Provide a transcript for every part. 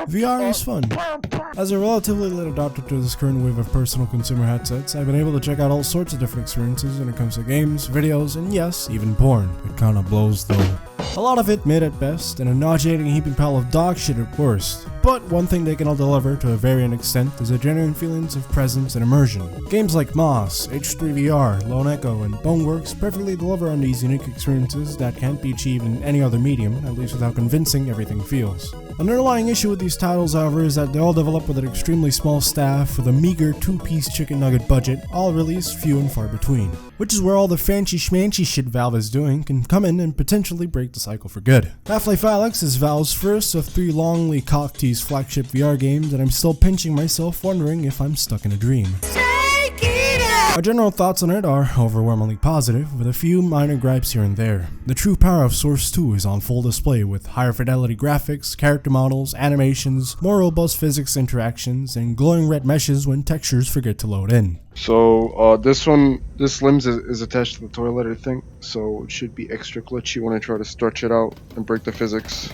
VR is fun. As a relatively late adopter to this current wave of personal consumer headsets, I've been able to check out all sorts of different experiences when it comes to games, videos, and yes, even porn. It kinda blows though. A lot of it mid at best, and a nauseating heaping pile of dog shit at worst. But one thing they can all deliver to a varying extent is a genuine feelings of presence and immersion. Games like Moss, H3VR, Lone Echo, and Boneworks perfectly deliver on these unique experiences that can't be achieved in any other medium, at least with how convincing everything feels. An underlying issue with these titles, however, is that they all develop with an extremely small staff with a meager 2-piece chicken nugget budget, all released few and far between. Which is where all the fancy schmancy shit Valve is doing can come in and potentially break the cycle for good. Half-Life Alyx is Valve's first of 3 longly cock-teased flagship VR games, and I'm still pinching myself wondering if I'm stuck in a dream. My general thoughts on it are overwhelmingly positive, with a few minor gripes here and there. The true power of Source 2 is on full display with higher fidelity graphics, character models, animations, more robust physics interactions, and glowing red meshes when textures forget to load in. So this limbs is attached to the toilet, I think, so it should be extra glitchy when I try to stretch it out and break the physics.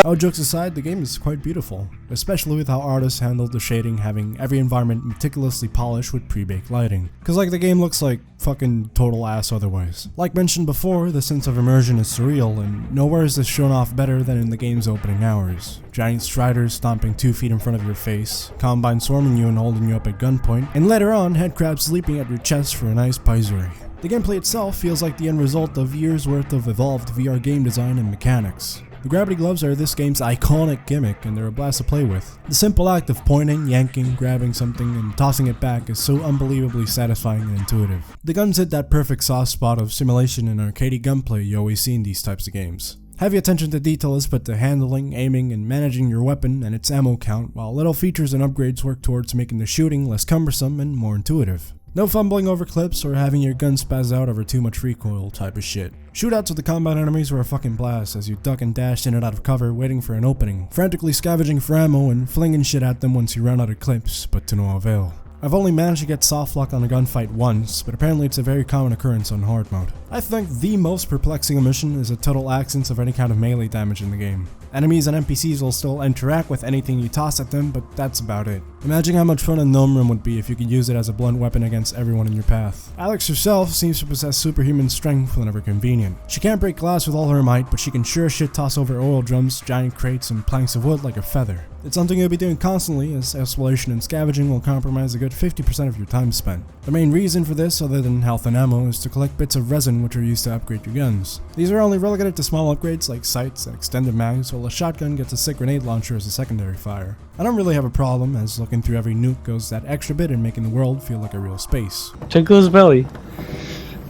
All jokes aside, the game is quite beautiful, especially with how artists handled the shading, having every environment meticulously polished with pre-baked lighting. Cause like the game looks like fucking total ass otherwise. Like mentioned before, the sense of immersion is surreal, and nowhere is this shown off better than in the game's opening hours. Giant striders stomping 2 feet in front of your face, combine swarming you and holding you up at gunpoint, and later on, headcrabs leaping at your chest for a nice paisuri. The gameplay itself feels like the end result of years worth of evolved VR game design and mechanics. The gravity gloves are this game's iconic gimmick, and they're a blast to play with. The simple act of pointing, yanking, grabbing something, and tossing it back is so unbelievably satisfying and intuitive. The guns hit that perfect soft spot of simulation and arcadey gunplay you always see in these types of games. Heavy attention to detail is put to handling, aiming, and managing your weapon and its ammo count, while little features and upgrades work towards making the shooting less cumbersome and more intuitive. No fumbling over clips or having your gun spaz out over too much recoil type of shit. Shootouts with the combat enemies were a fucking blast as you duck and dash in and out of cover waiting for an opening, frantically scavenging for ammo and flinging shit at them once you run out of clips, but to no avail. I've only managed to get soft lock on a gunfight once, but apparently it's a very common occurrence on hard mode. I think the most perplexing omission is a total absence of any kind of melee damage in the game. Enemies and NPCs will still interact with anything you toss at them, but that's about it. Imagine how much fun a gnome room would be if you could use it as a blunt weapon against everyone in your path. Alyx herself seems to possess superhuman strength whenever convenient. She can't break glass with all her might, but she can sure as shit toss over oil drums, giant crates, and planks of wood like a feather. It's something you'll be doing constantly, as exploration and scavenging will compromise a good 50% of your time spent. The main reason for this, other than health and ammo, is to collect bits of resin which are used to upgrade your guns. These are only relegated to small upgrades like sights and extended mags, while a shotgun gets a sick grenade launcher as a secondary fire. I don't really have a problem, as looking through every nuke goes that extra bit in making the world feel like a real space. Check his belly.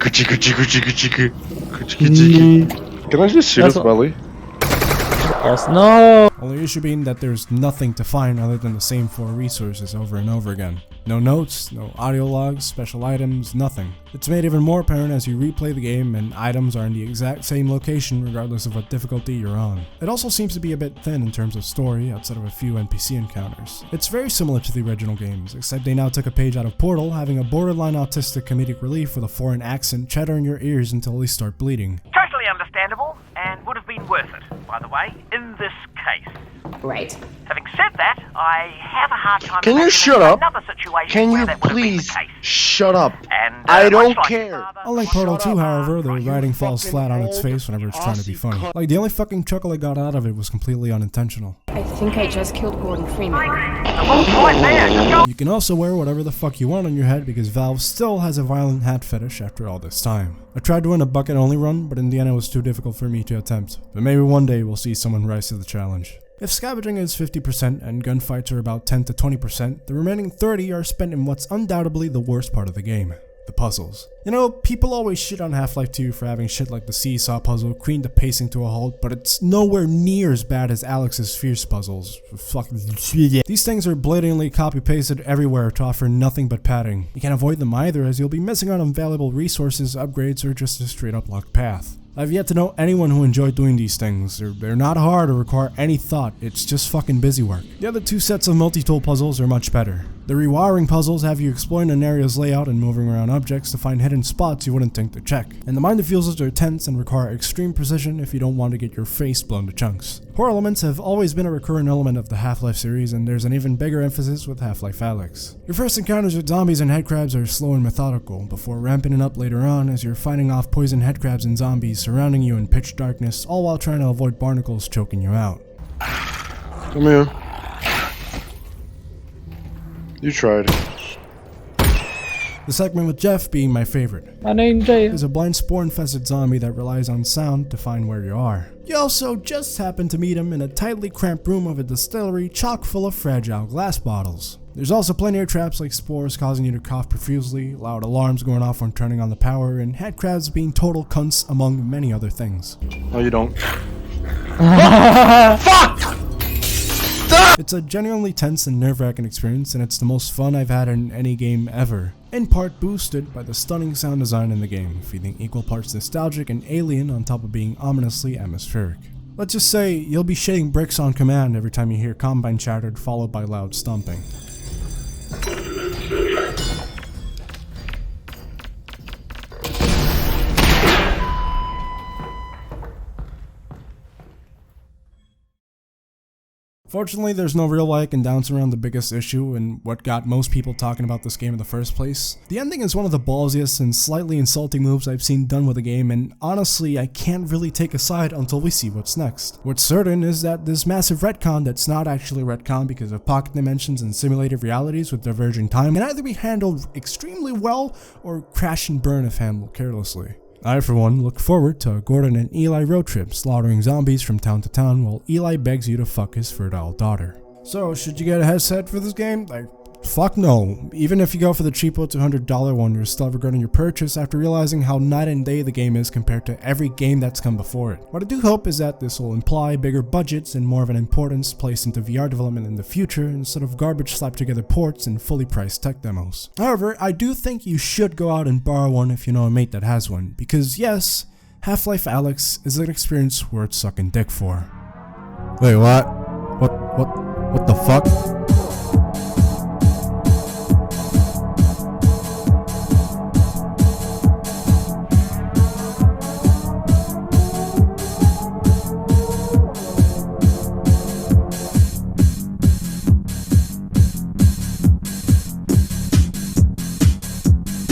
Can I just shoot his belly? Yes, no! Only issue being that there's nothing to find other than the same 4 resources over and over again. No notes, no audio logs, special items, nothing. It's made even more apparent as you replay the game and items are in the exact same location regardless of what difficulty you're on. It also seems to be a bit thin in terms of story outside of a few NPC encounters. It's very similar to the original games, except they now took a page out of Portal, having a borderline autistic comedic relief with a foreign accent chatter in your ears until they start bleeding. Totally understandable, and would have been worth it, by the way, in this case. Right. Having said that, I have a hard time Can you imagining shut up? another situation Can where you that would have been the please case. shut up? And, I don't much like care. father, Unlike Portal 2, however, the you writing falls fucking flat on its old face whenever it's trying to be Aussie funny. cunt. Like, the only fucking chuckle I got out of it was completely unintentional. I think I just killed Gordon Freeman. the whole point there, just go. You can also wear whatever the fuck you want on your head because Valve still has a violent hat fetish after all this time. I tried to win a bucket only run, but in the end it was too difficult for me to attempt. But maybe one day we'll see someone rise to the challenge. If scavenging is 50% and gunfights are about 10 to 20%, the remaining 30 are spent in what's undoubtedly the worst part of the game. the puzzles. You know, people always shit on Half-Life 2 for having shit like the seesaw puzzle, creating the pacing to a halt, but it's nowhere near as bad as Alyx's fierce puzzles. Fucking these things are blatantly copy-pasted everywhere to offer nothing but padding. You can't avoid them either, as you'll be missing out on valuable resources, upgrades, or just a straight-up locked path. I've yet to know anyone who enjoyed doing these things. They're not hard or require any thought, it's just fucking busy work. The other two sets of multi-tool puzzles are much better. The rewiring puzzles have you exploring an area's layout and moving around objects to find hidden spots you wouldn't think to check. And the mind fuses are tense and require extreme precision if you don't want to get your face blown to chunks. Horror elements have always been a recurring element of the Half-Life series, and there's an even bigger emphasis with Half-Life Alyx. Your first encounters with zombies and headcrabs are slow and methodical, before ramping it up later on as you're fighting off poison headcrabs and zombies surrounding you in pitch darkness, all while trying to avoid barnacles choking you out. Come here. You tried. The segment with Jeff being my favorite. My name Jay. Is a blind spore-infested zombie that relies on sound to find where you are. You also just happen to meet him in a tightly cramped room of a distillery chock full of fragile glass bottles. There's also plenty of traps like spores causing you to cough profusely, loud alarms going off when turning on the power, and headcrabs being total cunts among many other things. No, you don't. It's a genuinely tense and nerve-wracking experience, and it's the most fun I've had in any game ever, in part boosted by the stunning sound design in the game, feeling equal parts nostalgic and alien on top of being ominously atmospheric. Let's just say, you'll be shitting bricks on command every time you hear combine shattered followed by loud stomping. Fortunately, there's no real way I can dance around the biggest issue and what got most people talking about this game in the first place. The ending is one of the ballsiest and slightly insulting moves I've seen done with a game, and honestly, I can't really take a side until we see what's next. What's certain is that this massive retcon that's not actually retcon because of pocket dimensions and simulated realities with diverging time can either be handled extremely well or crash and burn if handled carelessly. I, for one, look forward to Gordon and Eli road trip slaughtering zombies from town to town while Eli begs you to fuck his fertile daughter. So, should you get a headset for this game? Fuck no. Even if you go for the cheapo $200 one, you're still regretting your purchase after realizing how night and day the game is compared to every game that's come before it. What I do hope is that this will imply bigger budgets and more of an importance placed into VR development in the future instead of garbage slapped together ports and fully priced tech demos. However, I do think you should go out and borrow one if you know a mate that has one, because yes, Half-Life Alyx is an experience worth sucking dick for. Wait, what? What the fuck?